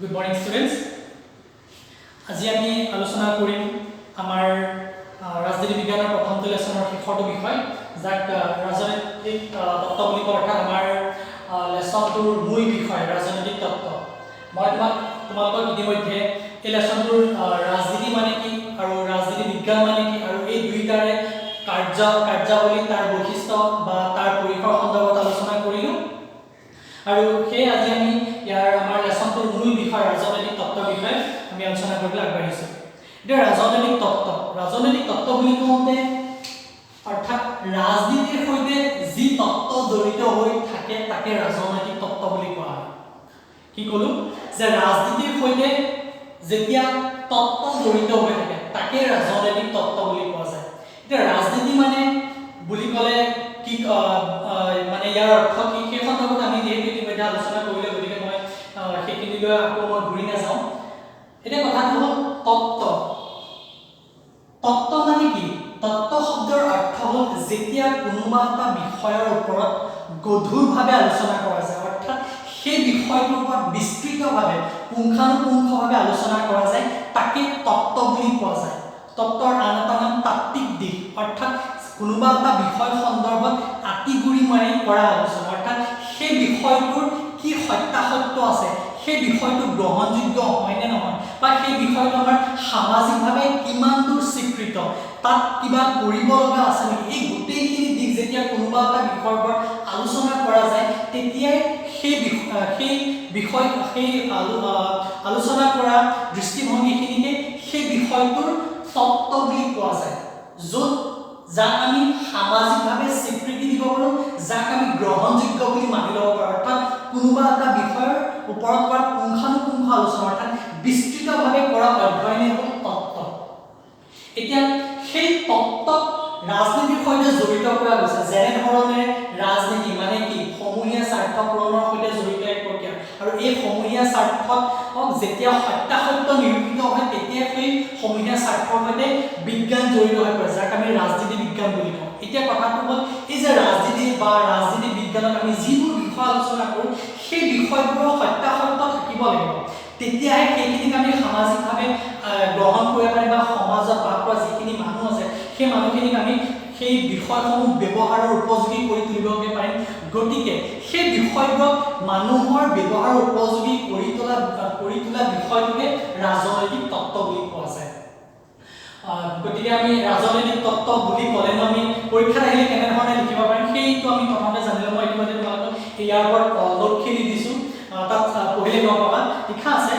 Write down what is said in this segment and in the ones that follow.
Good morning, students. আজি আমি আলোচনা কৰিম আমাৰ ৰাজনীতি বিজ্ঞানৰ প্ৰথমটো লেসনৰ শেষৰটো বিষয় যাক ৰাজনৈতিক তত্ত্ব বুলি কোৱা হয়। আমাৰ লেসনটোৰ মূল বিষয় ৰাজনৈতিক তত্ত্ব। মই তোমালোকক ইতিমধ্যে এই লেসনটোৰ ৰাজনীতি মানে কি আৰু ৰাজনীতি বিজ্ঞান মানে কি আৰু এই দুইটাৰে কাৰ্যাৱলী তাৰ বৈশিষ্ট্য বা তাৰ পৰিসৰ সন্দৰ্ভত আলোচনা কৰিলো। আৰু সেই আজি আমি ইয়াৰ আমাৰ লেসনটোৰ মূল বিষয় ৰাজনৈতিক তত্ত্বৰ বিষয়ে আমি আলোচনা কৰিবলৈ আগবাঢ়িছো। এতিয়া ৰাজনৈতিক তত্ত্ব বুলি কওঁতে অৰ্থাৎ ৰাজনীতিৰ সৈতে যি তত্ত্ব জড়িত হৈ থাকে তাকে ৰাজনৈতিক তত্ত্ব বুলি কোৱা হয়। কি ক'লো যে ৰাজনীতিৰ সৈতে যেতিয়া তত্ত্ব জড়িত হৈ থাকে তাকে ৰাজনৈতিক তত্ত্ব বুলি কোৱা যায়। এতিয়া ৰাজনীতি মানে বুলি ক'লে কি মানে ইয়াৰ অৰ্থ কি সেই সন্দৰ্ভত আমি যিহেতু ইতিমধ্যে আলোচনা কৰিলে গতিকে মই সেইখিনিলৈ আকৌ মই ঘূৰি নাযাওঁ। এতিয়া কথাটো হ'ল তত্ত্ব মানে কি? তত্ত্ব শব্দৰ অৰ্থ হ'ল যেতিয়া কোনোবা এটা বিষয়ৰ ওপৰত গধুৰভাৱে আলোচনা কৰা যায়, অৰ্থাৎ সেই বিষয়টোৰ ওপৰত বিস্তৃতভাৱে পুংখানুপুংখভাৱে আলোচনা কৰা যায় তাকে তত্ত্ব বুলি কোৱা যায়। তত্ত্বৰ আন এটা নাম তাত্ত্বিক দিশ, অৰ্থাৎ কোনোবা এটা বিষয় সন্দৰ্ভত আঁতিগুৰি মাৰি কৰা আলোচনা, অৰ্থাৎ সেই বিষয়টোৰ কি সত্যাসত্য আছে, সেই বিষয়টো গ্ৰহণযোগ্য হয় নে নহয়, বা সেই বিষয়টো আমাৰ সামাজিকভাৱে কিমান দূৰ স্বীকৃত, তাত কিবা কৰিব লগা আছে নেকি, এই গোটেইখিনি দিশ যেতিয়া কোনোবা এটা বিষয়ৰ ওপৰত আলোচনা কৰা যায় তেতিয়াই সেই আলোচনা কৰা দৃষ্টিভংগীখিনিকে সেই বিষয়টোৰ তত্ত্ব বুলি কোৱা যায়, যাক আমি সামাজিকভাৱে স্বীকৃতি দিব পাৰোঁ, যাক আমি গ্ৰহণযোগ্য বুলি মানি ল'ব পাৰোঁ। অৰ্থাৎ কোনোবা এটা বিষয়ৰ ওপৰত কৰা পুংখানুপুংখ আলোচনা, অৰ্থাৎ বিস্তৃতভাৱে কৰা অধ্যয়নে হ'ল তত্ত্ব। এতিয়া সেই তত্ত্বক ৰাজনীতিৰ সৈতে জড়িত কৰা গৈছে, যেনেধৰণে ৰাজনীতি মানে কি সমূহীয়া স্বাৰ্থ পূৰণৰ সৈতে জড়িত এক প্ৰক্ৰিয়া, আৰু এই সমূহীয়া স্বাৰ্থক যেতিয়া সত্যাসত্য নিৰূপিত হয় তেতিয়া সেই সমূহীয়া স্বাৰ্থৰ সৈতে বিজ্ঞান জড়িত হৈ পৰে, যাক আমি ৰাজনীতি বিজ্ঞান বুলি কওঁ। এতিয়া কথাটো হ'ল এই যে ৰাজনীতি বা ৰাজনীতি বিজ্ঞানত আমি যিবোৰ বিষয় আলোচনা কৰোঁ সেই বিষয়বোৰৰ সত্যাসত্য থাকিব লাগিব, তেতিয়াহে সেইখিনিক আমি সামাজিকভাৱে গ্ৰহণ কৰিব পাৰিম বা সমাজত বাস কৰা যিখিনি মানুহ আছে সেই মানুহখিনিক আমি সেই বিষয়সমূহ ব্যৱহাৰৰ উপযোগী কৰি তুলিবগে পাৰিম। গতিকে সেই বিষয়বোৰক মানুহৰ ব্যৱহাৰৰ উপযোগী কৰি তোলা বিষয়টোকে ৰাজনৈতিক তত্ত্ব বুলি কোৱা যায়। গতিকে আমি ৰাজনৈতিক তত্ত্ব বুলি ক'লেনো আমি পৰীক্ষাত আহিলে কেনেধৰণে লিখিব পাৰিম সেইটো আমি প্ৰথমতে জানিলে। মই ইতিমধ্যে তোমালোকক ইয়াৰ ওপৰত নোটখিনি দিছোঁ, তাত পঢ়িলে গম পাবা। লিখা আছে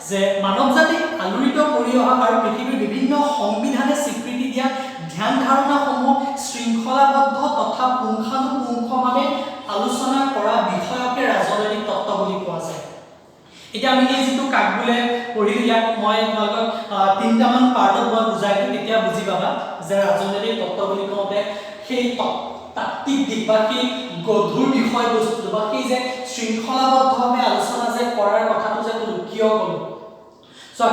যে মানৱ জাতিক আলোড়িত কৰি অহা আৰু পৃথিৱীৰ বিভিন্ন সংবিধানে স্বীকৃতি দিয়া ধ্যান ধাৰণাসমূহ শৃংখলাবদ্ধ তথা পুংখানুপুংখভাৱে আলোচনা কৰা বিষয়কে ৰাজনৈতিক তত্ত্ব বুলি কোৱা যায়। এতিয়া আমি এই যিটো কাকবোলে পঢ়িলো ইয়াক মই তোমালোকক তিনিটামান পাৰ্টত মই বুজাই দিওঁ, তেতিয়া বুজি পাবা যে ৰাজনৈতিক তত্ত্ব বুলি কওঁতে সেই তাত্ত্বিক দিশ বা সেই গধুৰ বিষয়বস্তু বা সেই যে শৃংখলাবদ্ধভাৱে আলোচনা যে কৰাৰ কথাটো যে ক'লো, কিয় ক'লো।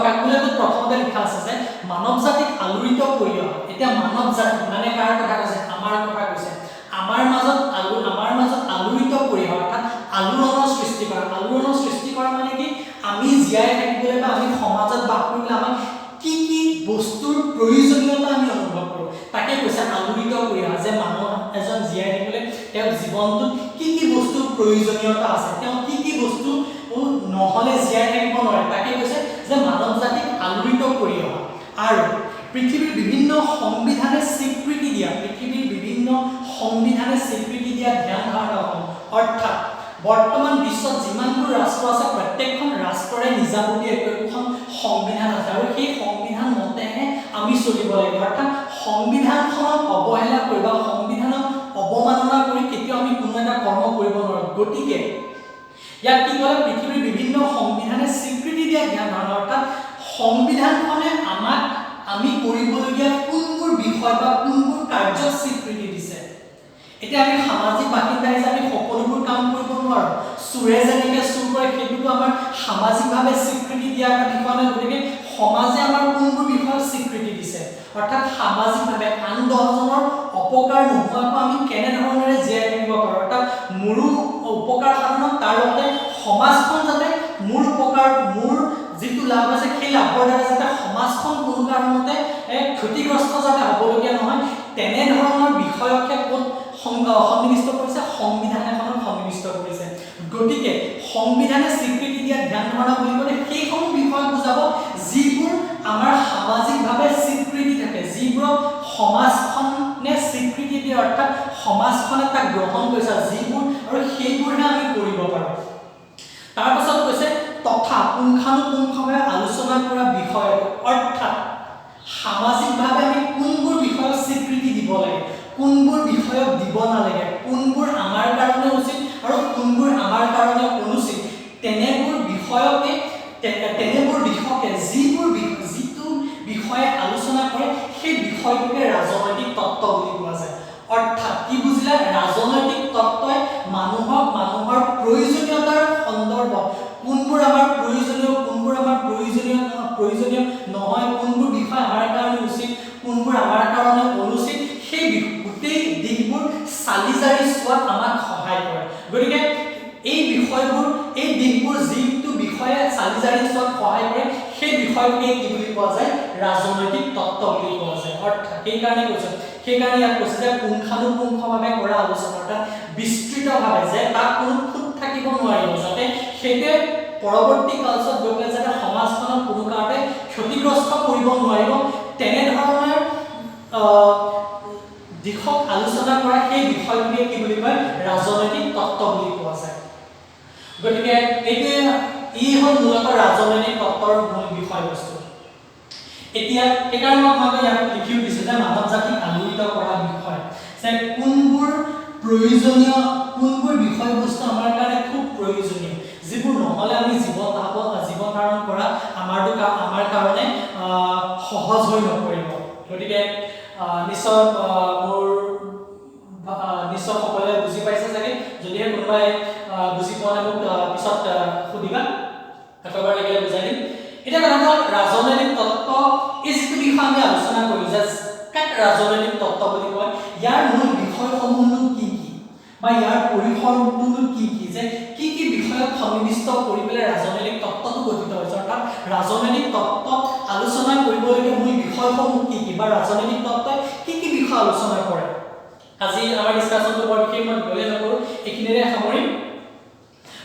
কাকবোলেটোত প্ৰথমতে লিখা আছে যে মানৱ জাতিক আলোড়িত কৰি অহা। এতিয়া মানৱ জাতি মানে কাৰ কথা কৈছে? আমাৰ কথা কৈছে। আমাৰ মাজত আলোড়িত কৰি অহা, অৰ্থাৎ আলোড়নৰ সৃষ্টি কৰা। আলোড়নৰ সৃষ্টি কৰা মানে কি? আমি জীয়াই থাকিবলৈ বা আমি সমাজত বাস কৰিবলৈ আমাক কি কি বস্তুৰ প্ৰয়োজনীয়তা আমি অনুভৱ কৰোঁ তাকে কৈছে আলোড়িত কৰি অহা। যে মানুহ এজন জীয়াই থাকিবলৈ তেওঁৰ জীৱনটোত কি কি বস্তুৰ প্ৰয়োজনীয়তা আছে, তেওঁ কি কি বস্তু নহ'লে জীয়াই থাকিব নোৱাৰে, তাকে কৈছে যে মানৱ জাতিক আলোড়িত কৰি অহা। আৰু পৃথিৱীৰ বিভিন্ন সংবিধানে স্বীকৃতি দিয়া ধ্যান ধাৰণাসমূহ, অৰ্থাৎ বৰ্তমান বিশ্বত যিমানবোৰ ৰাষ্ট্ৰ আছে প্ৰত্যেকখন ৰাষ্ট্ৰৰে নিজাববীয়া একোখন সংবিধান আছে, আৰু সেই সংবিধান মতেহে আমি চলিব লাগিব। অৰ্থাৎ সংবিধানখনক অৱহেলা কৰি বা সংবিধানক অৱমাননা কৰি কেতিয়াও আমি কোনো এটা কৰ্ম কৰিব নোৱাৰোঁ। গতিকে ইয়াক কি ক'লে? পৃথিৱীৰ বিভিন্ন সংবিধানে স্বীকৃতি দিয়া ধ্যান ধাৰণা, অৰ্থাৎ সংবিধানখনে আমাক আমি কৰিবলগীয়া কোনবোৰ বিষয় বা কোনবোৰ কাৰ্যক স্বীকৃতি দিছে। এতিয়া আমি সামাজিক বাসিন্দা হিচাপে সকলোবোৰ কাম কৰিব নোৱাৰোঁ। চোৰে যেনেকৈ চুৰ কৰে সেইটোতো আমাৰ সামাজিকভাৱে স্বীকৃতি দিয়া এটা বিষয় নহয়। গতিকে সমাজে আমাৰ কোনবোৰ বিষয়ক স্বীকৃতি দিছে, অৰ্থাৎ সামাজিকভাৱে আন 10জনৰ অপকাৰ নোহোৱাকৈ আমি কেনেধৰণেৰে জীয়াই থাকিব পাৰোঁ, অৰ্থাৎ মোৰো উপকাৰ সাধনত তাৰ লগতে সমাজখন যাতে মোৰ উপকাৰ মোৰ যিটো লাভ আছে সেই লাভৰ দ্বাৰা যাতে সমাজখন কোনো কাৰণতে ক্ষতিগ্ৰস্ত যাতে হ'বলগীয়া নহয় তেনে ধৰণৰ বিষয়কে ক'ত সন্নিবিষ্ট কৰিছে সংবিধান এখনত সন্নিবিষ্ট কৰিছে গতিকে সংবিধানে স্বীকৃতি দিয়া ধ্যান ধাৰণা বুলি ক'লে সেইসমূহ বিষয় বুজাব যিবোৰ আমাৰ সামাজিকভাৱে স্বীকৃতি থাকে যিবোৰ সমাজখনে স্বীকৃতি দিয়ে অৰ্থাৎ সমাজখনে তাক গ্ৰহণ কৰিছে যিবোৰ আৰু সেইবোৰহে আমি কৰিব পাৰোঁ তাৰ পাছত কৈছে তথা পুংখানুপুংখভাৱে আলোচনা কৰা বিষয় অৰ্থাৎ সামাজিকভাৱে আমি কোনবোৰ বিষয়ক স্বীকৃতি দিব লাগে কোনবোৰ বিষয়ক দিব নালাগে কোনবোৰ আমাৰ কাৰণে উচিত আৰু কোনবোৰ আমাৰ কাৰণে অনুচিত তেনেবোৰ বিষয়কে যিটো বিষয়ে আলোচনা কৰে সেই বিষয়টোকে ৰাজনৈতিক তত্ত্ব বুলি কোৱা যায় অৰ্থাৎ কি বুজিলা ৰাজনৈতিক তত্ত্বই মানুহৰ প্ৰয়োজনীয়তাৰ সন্দৰ্ভত কোনবোৰ আমাৰ প্ৰয়োজনীয় কোনবোৰ আমাৰ প্ৰয়োজনীয় নহয় কোনবোৰ বিষয় আমাৰ কাৰণে উচিত কোনবোৰ আমাৰ কাৰণে অনুচিত সেই গোটেই দিশবোৰ চালিজাৰি চোৱাত আমাক সহায় কৰে গতিকে এই বিষয়বোৰ এই দিশবোৰ যিটো বিষয়ে চালিজাৰি চোৱাত সহায় কৰে সেই বিষয়টোকে কি বুলি কোৱা যায় ৰাজনৈতিক তত্ত্ব বুলি কোৱা যায় অৰ্থাৎ সেইকাৰণে ইয়াত কৈছে যে পুংখানুপুংখভাৱে কৰা আলোচনা অৰ্থাৎ বিস্তৃতভাৱে যে তাত কোনো খুঁত থাকিব নোৱাৰিব যাতে সেইটোৱে পৰৱৰ্তী কালছত গৈ পেলাই যাতে সমাজখনক কোনো কাৰণতে ক্ষতিগ্ৰস্ত কৰিব নোৱাৰিব তেনেধৰণৰ দিশক আলোচনা কৰা সেই বিষয়টোকে কি বুলি কয় ৰাজনৈতিক তত্ত্ব বুলি কোৱা যায় গতিকে এই হ'ল মূলত ৰাজনৈতিক তত্ত্বৰ মূল বিষয়বস্তু এতিয়া সেইকাৰণে মই তোমাক ইয়াত লিখিও দিছোঁ যে মানৱ জাতিক আলোড়িত কৰা বিষয় যে কোনবোৰ বিষয়বস্তু আমাৰ কাৰণে খুব প্ৰয়োজনীয় যিবোৰ নহ'লে আমি জীৱন ধাৰণ কৰা আমাৰ কাৰণে সহজ হৈ নপৰিব গতিকে নিশ্চয় সকলোৱে বুজি পাইছে চাগে যদিহে কোনোবাই বুজি পোৱা নাই মোক পিছত সুধিবা একেবাৰে লাগিলে বুজাই দিম এটা কথা হ'ল ৰাজনৈতিক তত্ত্ব এই যিটো বিষয় আমি আলোচনা কৰিলোঁ যে কাক ৰাজনৈতিক তত্ত্ব বুলি কয় ইয়াৰ মূল বিষয়সমূহনো কি বা ইয়াৰ পৰিসৰটোনো কি যে কি বিষয়ক সন্নিবিষ্ট কৰি পেলাই ৰাজনৈতিক তত্ত্বটো গঠিত হৈছে অৰ্থাৎ ৰাজনৈতিক তত্ত্ব আলোচনা কৰিবলগীয়া মূল বিষয়সমূহ কি বা ৰাজনৈতিক তত্ত্বই কি বিষয় আলোচনা কৰে আজি আমাৰ ডিসকাশনটো বৰ বিশেষ মই গলে নকৰো এইখিনিৰে সামৰিম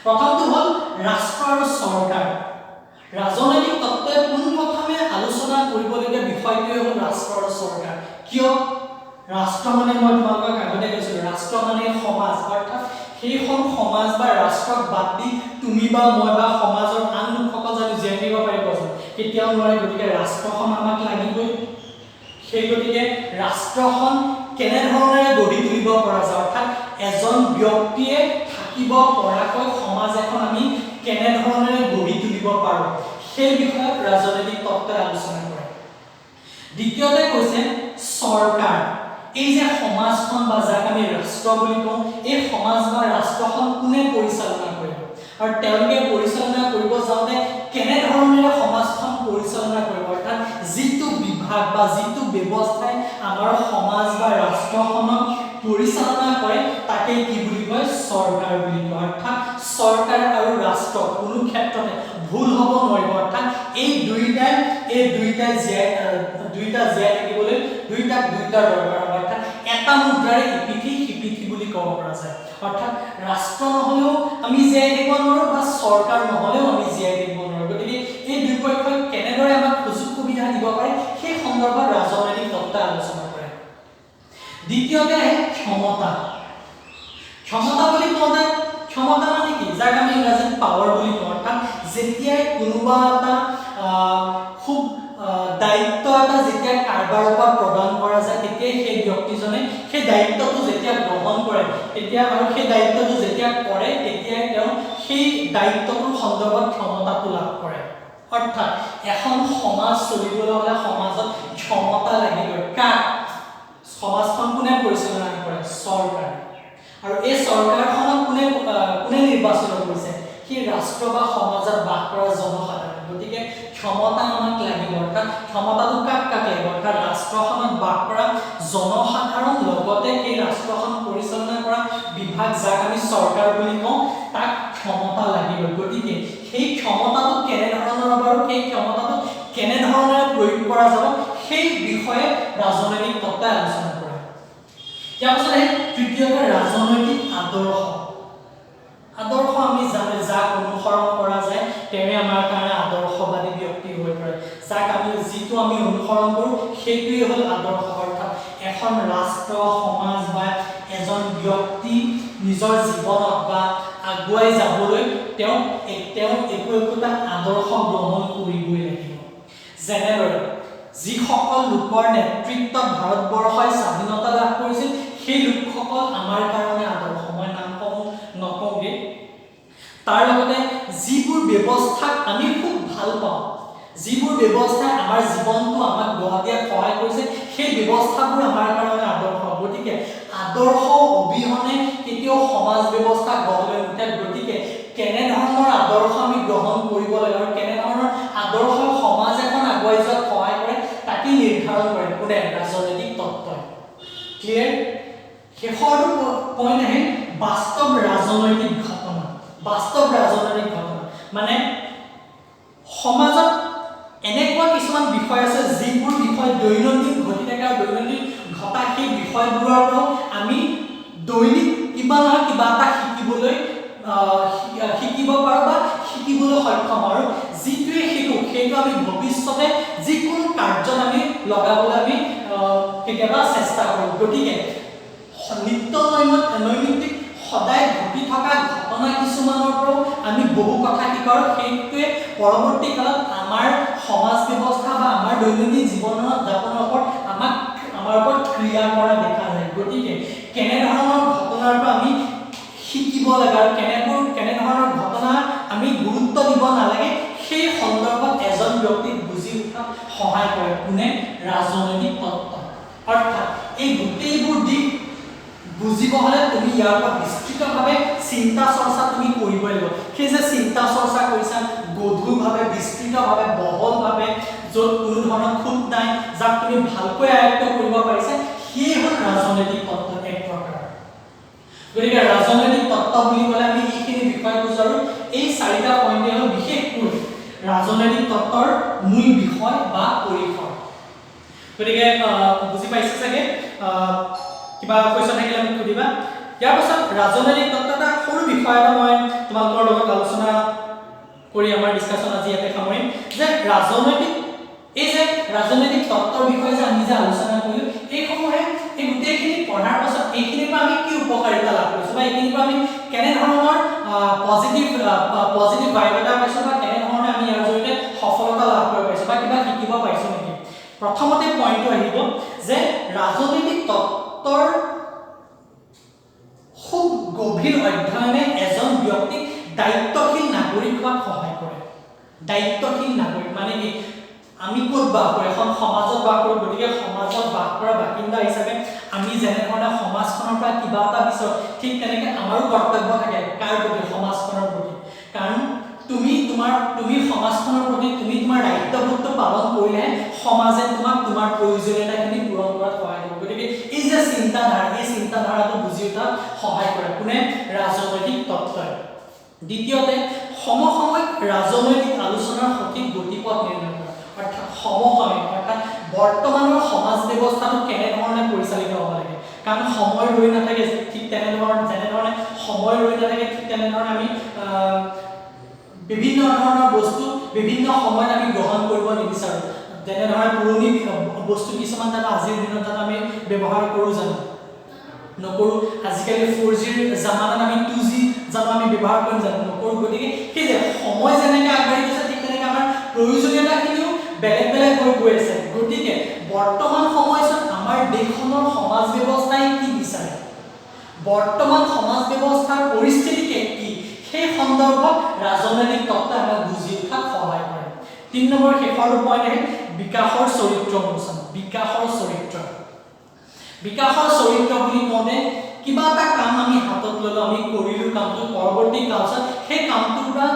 প্ৰথমটো হ'ল ৰাষ্ট্ৰ আৰু চৰকাৰ ৰাজনৈতিক তত্ত্বই পোনপ্ৰথমে আলোচনা কৰিবলগীয়া বিষয়টোৱে হ'ল ৰাষ্ট্ৰ আৰু চৰকাৰ কিয় ৰাষ্ট্ৰ মানে মই তোমালোকক আগতে কৈছিলোঁ ৰাষ্ট্ৰ মানে সমাজ অৰ্থাৎ সেইখন সমাজ বা ৰাষ্ট্ৰক বাদ দি তুমি বা মই বা সমাজৰ আন লোকসকল জানো জীয়াই থাকিব পাৰিব কেতিয়াও নোৱাৰে গতিকে ৰাষ্ট্ৰখন আমাক লাগিবই সেই গতিকে ৰাষ্ট্ৰখন কেনেধৰণেৰে গঢ়ি তুলিব পৰা যায় অৰ্থাৎ এজন ব্যক্তিয়ে থাকিব পৰাকৈ সমাজ এখন আমি কেনেধৰণেৰে গঢ়ি তুলিব পাৰোঁ সেই বিষয়ত ৰাজনৈতিক তত্ত্বই আলোচনা কৰে দ্বিতীয়তে কৈছে চৰকাৰ এই যে সমাজখন বা যাক আমি ৰাষ্ট্ৰ বুলি কওঁ এই সমাজ বা ৰাষ্ট্ৰখন কোনে পৰিচালনা কৰিব আৰু তেওঁলোকে পৰিচালনা কৰিব যাওঁতে কেনেধৰণেৰে সমাজখন পৰিচালনা কৰিব অৰ্থাৎ যিটো বিভাগ বা যিটো ব্যৱস্থাই আমাৰ সমাজ বা ৰাষ্ট্ৰখনক পৰিচালনা কৰে তাকে কি বুলি কয় চৰকাৰ বুলি কয় অৰ্থাৎ চৰকাৰ আৰু ৰাষ্ট্ৰ কোনো ক্ষেত্ৰতে ভুল হ'ব নোৱাৰিব অৰ্থাৎ এই দুইটা জীয়াই থাকিবলৈ দুইটাৰ দৰকাৰ অৰ্থাৎ এটা মুদ্ৰাৰে ইপিঠি বুলি ক'ব পৰা যায় অৰ্থাৎ ৰাষ্ট্ৰ নহ'লেও আমি জীয়াই থাকিব নোৱাৰোঁ বা চৰকাৰ নহ'লেও আমি জীয়াই থাকিব নোৱাৰোঁ গতিকে এই দুই পক্ষই কেনেদৰে আমাক সুযোগ সুবিধা দিব পাৰে সেই সন্দৰ্ভত ৰাজনৈতিক তত্ত্বই আলোচনা কৰে দ্বিতীয়তে আহে ক্ষমতা বুলি কওঁতে ক্ষমতা মানে কি যাক আমি ইংৰাজীত পাৱাৰ বুলি কওঁ অৰ্থাৎ যেতিয়াই কোনোবা এটা খুব দায়িত্ব এটা যেতিয়া কাৰোবাৰ ওপৰত প্ৰদান কৰা যায় তেতিয়াই সেই ব্যক্তিজনে সেই দায়িত্বটো যেতিয়া গ্ৰহণ কৰে তেতিয়া আৰু সেই দায়িত্বটো যেতিয়া কৰে তেতিয়াই তেওঁ সেই দায়িত্বটোৰ সন্দৰ্ভত ক্ষমতাটো লাভ কৰে অৰ্থাৎ এখন সমাজ চলিবলৈ হ'লে সমাজত ক্ষমতা লাগিবই কাক সমাজখন কোনে পৰিচালনা কৰে চৰকাৰ আৰু এই চৰকাৰখনক কোনে নিৰ্বাচন কৰিছে সেই ৰাষ্ট্ৰ বা সমাজত বাস কৰা জনসাধাৰণ গতিকে ক্ষমতা আমাক লাগিব অৰ্থাৎ ক্ষমতাটো কাক কাক লাগিব অৰ্থাৎ ৰাষ্ট্ৰখনত বাস কৰা জনসাধাৰণ লগতে সেই ৰাষ্ট্ৰখন পৰিচালনা কৰা বিভাগ যাক আমি চৰকাৰ বুলি কওঁ তাক ক্ষমতা লাগিব গতিকে সেই ক্ষমতাটো কেনে ধৰণৰ হ'ব আৰু সেই ক্ষমতাটো কেনে ধৰণে প্ৰয়োগ কৰা যাব সেই বিষয়ে ৰাজনৈতিক তত্ত্বই আলোচনা কৰে ইয়াৰ পাছত তৃতীয়তে ৰাজনৈতিক আদৰ্শ আদৰ্শ আমি জানো যাক অনুসৰণ কৰা যায় তেনে আমাৰ কাৰণে আদৰ্শবাদী ব্যক্তি হৈ পৰে যাক আমি যিটো আমি অনুসৰণ কৰোঁ সেইটোৱে হ'ল আদৰ্শ অৰ্থাৎ এখন ৰাষ্ট্ৰ সমাজ বা এজন ব্যক্তি নিজৰ জীৱনত বা আগুৱাই যাবলৈ তেওঁ একোটা আদৰ্শ গ্ৰহণ কৰিবই লাগিব যেনেদৰে যিসকল লোকৰ নেতৃত্বত ভাৰতবৰ্ষই স্বাধীনতা লাভ কৰিছিল সেই লোকসকল আমাৰ কাৰণে আদৰ্শ মই নামসমূহ নকওঁগে তাৰ লগতে যিবোৰ ব্যৱস্থাক আমি খুব ভাল পাওঁ যিবোৰ ব্যৱস্থাই আমাৰ জীৱনটো আমাক গঢ় দিয়াত সহায় কৰিছে সেই ব্যৱস্থাবোৰ আমাৰ কাৰণে আদৰ্শ গতিকে আদৰ্শ অবিহনে কেতিয়াও সমাজ ব্যৱস্থা গঢ় লৈ নুঠে গতিকে কেনে ধৰণৰ আদৰ্শ আমি গ্ৰহণ কৰিব লাগে আৰু কেনে ধৰণৰ আদৰ্শ সমাজ এখন আগুৱাই যোৱাত সহায় কৰে তাকে নিৰ্ধাৰণ কৰে কোনে ৰাজনৈতিক তত্ত্বই ক্লিয়াৰ শেষৰটো পইণ্ট আহে বাস্তৱ ৰাজনৈতিক ঘটনা মানে সমাজত এনেকুৱা কিছুমান বিষয় আছে যিবোৰ বিষয় দৈনন্দিন ঘটি থাকে আৰু দৈনন্দিন ঘটা সেই বিষয়বোৰৰ পৰা আমি দৈনিক কিবা নহয় কিবা এটা শিকিব পাৰোঁ বা শিকিবলৈ সক্ষম আৰু যিটোৱে সেইটো আমি ভৱিষ্যতে যিকোনো কাৰ্যত আমি লগাবলৈ আমি কেতিয়াবা চেষ্টা কৰোঁ গতিকে নিত্য নৈমিত্তিক সদায় ঘটি থকা ঘটনা কিছুমানৰ পৰাও আমি বহু কথা শিকাওঁ সেইটোৱে পৰৱৰ্তী কালত আমাৰ সমাজ ব্যৱস্থা বা আমাৰ দৈনন্দিন জীৱনৰ যাপনৰ ওপৰত আমাৰ ওপৰত ক্ৰিয়া কৰা দেখা যায় গতিকে কেনেধৰণৰ ঘটনাৰ পৰা আমি শিকিব লাগে আৰু কেনে ধৰণৰ ঘটনা আমি গুৰুত্ব দিব নালাগে সেই সন্দৰ্ভত এজন ব্যক্তিক বুজি উঠাত সহায় কৰে কোনে ৰাজনৈতিক তত্ত্ব অৰ্থাৎ এই গোটেইবোৰ দিশ বুজিব হলে তুমি ইয়াৰ পৰা বিস্তৃতভাৱে চিন্তা চৰ্চা তুমি কৰিব লাগিব সেই যে চিন্তা চৰ্চা কৰিছা গধুৰভাৱে বিস্তৃতভাৱে বহলভাৱে য'ত কোনো ধৰণৰ খুঁত নাই যাক তুমি ভালকৈ আয়ত্ত কৰিব পাৰিছা সেই হ'ল ৰাজনৈতিক তত্ত্ব এক প্ৰকাৰ গতিকে ৰাজনৈতিক তত্ত্ব বুলি ক'লে আমি এইখিনি বিষয় বুজাৰো এই চাৰিটা পইণ্টে হ'ল বিশেষকৈ ৰাজনৈতিক তত্ত্বৰ মূল বিষয় বা পৰিসৰ গতিকে বুজি পাইছে চাগে কিবা কোৱেশ্চন থাকিলে মোক সুধিবা ইয়াৰ পাছত ৰাজনৈতিক তত্ত্ব এটা সৰু বিষয় এটা মই তোমালোকৰ লগত আলোচনা কৰি আমাৰ ডিসকাশন আজি ইয়াতে সামৰিম যে ৰাজনৈতিক তত্ত্বৰ বিষয়ে যে আমি যে আলোচনা কৰিলো এই গোটেইখিনি পঢ়াৰ পাছত এইখিনিৰ পৰা আমি কি উপকাৰিতা লাভ কৰিছো বা এইখিনিৰ পৰা আমি কেনে ধৰণৰ পজিটিভ ভাইব এটা পাইছো বা কেনে ধৰণে আমি ইয়াৰ জৰিয়তে সফলতা লাভ কৰিব পাৰিছো বা কিবা শিকিব পাৰিছো নেকি প্ৰথমতে পইণ্টটো আহিব যে ৰাজনৈতিক তত্ত্বৰ খুব গভীৰ অধ্যয়নে এজন ব্যক্তিক দায়িত্বশীল নাগৰিক হোৱাত সহায় কৰে দায়িত্বশীল নাগৰিক মানে কি আমি ক'ত বাস কৰোঁ এখন সমাজত বাস কৰোঁ গতিকে সমাজত বাস কৰা বাসিন্দা হিচাপে আমি যেনে ধৰণে সমাজখনৰ পৰা কিবা এটা বিচাৰোঁ ঠিক তেনেকৈ আমাৰো কৰ্তব্য থাকে কাৰ প্ৰতি সমাজখনৰ প্ৰতি কাৰণ তুমি সমাজখনৰ প্ৰতি তুমি তোমাৰ দায়িত্ববোধটো পালন কৰিলেহে সমাজে তোমাৰ প্ৰয়োজনীয়তাখিনি পূৰণ কৰাত সহায় কৰিব গতিকে এই যে চিন্তাধাৰাটো বুজি উঠাত সহায় কৰে কোনে ৰাজনৈতিক তত্ত্বই দ্বিতীয়তে সমসাময়িক ৰাজনৈতিক আলোচনাৰ সঠিক গতিপথ নিৰ্ণয় কৰে অৰ্থাৎ অৰ্থাৎ বৰ্তমানৰ সমাজ ব্যৱস্থাটো কেনেধৰণে পৰিচালিত হ'ব লাগে কাৰণ সময় ৰৈ নাথাকে ঠিক যেনেধৰণে সময় ৰৈ নাথাকে ঠিক তেনেধৰণে আমি বিভিন্ন ধৰণৰ বস্তু বিভিন্ন সময়ত আমি গ্ৰহণ কৰিব নিবিচাৰোঁ যেনেধৰণে পুৰণি বস্তু কিছুমান জানো আজিৰ দিনত জানো আমি ব্যৱহাৰ কৰোঁ জানো নকৰোঁ আজিকালি 4G জামানাত আমি 2G জানো আমি ব্যৱহাৰ কৰিম জানো নকৰোঁ গতিকে সেই যে সময় যেনেকৈ আগবাঢ়ি গৈছে ঠিক তেনেকৈ আমাৰ প্ৰয়োজনীয়তাখিনিও বেলেগ হৈ গৈ আছে গতিকে বৰ্তমান সময়ছোৱাত আমাৰ দেশখনৰ সমাজ ব্যৱস্থাই কি বিচাৰে বৰ্তমান সমাজ ব্যৱস্থাৰ পৰিস্থিতি কি সেই সন্দৰ্ভত ৰাজনৈতিক তত্ত্বই আমাক বুজি উঠাত সহায় কৰে 3 নম্বৰ শেষৰ পইণ্ট আহে বিকাশৰ চৰিত্ৰ উন্মোচন বিকাশৰ চৰিত্ৰ বুলি কওঁতে কিবা এটা কাম আমি হাতত ললো, আমি কৰিলো কামটো, পৰৱৰ্তী কালছত সেই কামটোৰ পৰা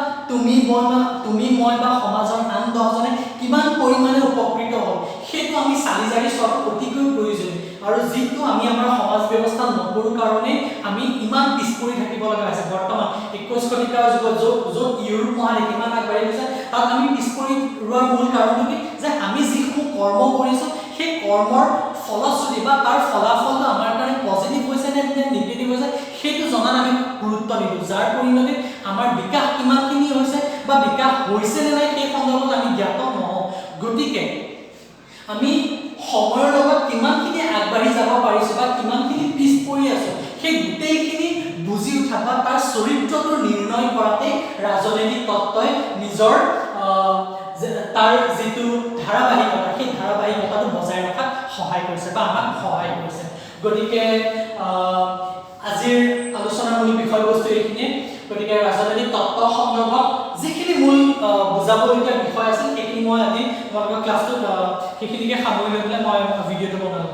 তুমি মই বা সমাজৰ আন 10 জনে কিমান পৰিমাণে উপকৃত হ'ল সেইটো আমি চালি জাৰি চোৱাটো অতিকৈ প্ৰয়োজনীয়। আৰু যিটো আমি আমাৰ সমাজ ব্যৱস্থা নকৰো কাৰণে আমি ইমান পিছ পৰি থাকিব লগা হৈছে। বৰ্তমান 21 শতিকাৰ যুগত য'ত ইউৰোপ মহাদেশ ইমান আগবাঢ়ি গৈছে, তাত আমি পিছ পৰি ৰোৱাৰ মূল কাৰণটো কি যে আমি যিসমূহ কৰ্ম কৰিছো সেই কৰ্মৰ ফলশ্ৰুতি বা তাৰ ফলাফলটো আমাৰ কাৰণে পজিটিভ হৈছে নে নিগেটিভ হৈছে সেইটো জনাত আমি গুৰুত্ব নিদিওঁ, যাৰ পৰিণতি আমাৰ বিকাশ কিমানখিনি হৈছে বা বিকাশ হৈছে নে নাই সেই সন্দৰ্ভত আমি জ্ঞাত নহওঁ। গতিকে আমি সময়ৰ লগত কিমানখিনি আগবাঢ়ি যাব পাৰিছো বা কিমানখিনি পিছ পৰি আছো সেই গোটেইখিনি বুজি উঠা বা তাৰ চৰিত্ৰটো নিৰ্ণয় কৰাতে ৰাজনৈতিক তত্ত্বই নিজৰ তাৰ যিটো ধাৰাবাহিকতা সেই ধাৰাবাহিকতাটো বজাই ৰখাত সহায় কৰিছে বা আমাক সহায় কৰিছে। গতিকে আজিৰ আলোচনাৰ মূল বিষয়বস্তু এইখিনিয়ে। গতিকে ৰাজনৈতিক তত্ত্ব সন্দৰ্ভত যিখিনি মূল বুজাবলগীয়া বিষয় আছিল সেইখিনি মই আজি তোমালোকৰ ক্লাছটোত সেইখিনিকে সামৰি লৈ পেলাই মই ভিডিঅ'টো বনালোঁ।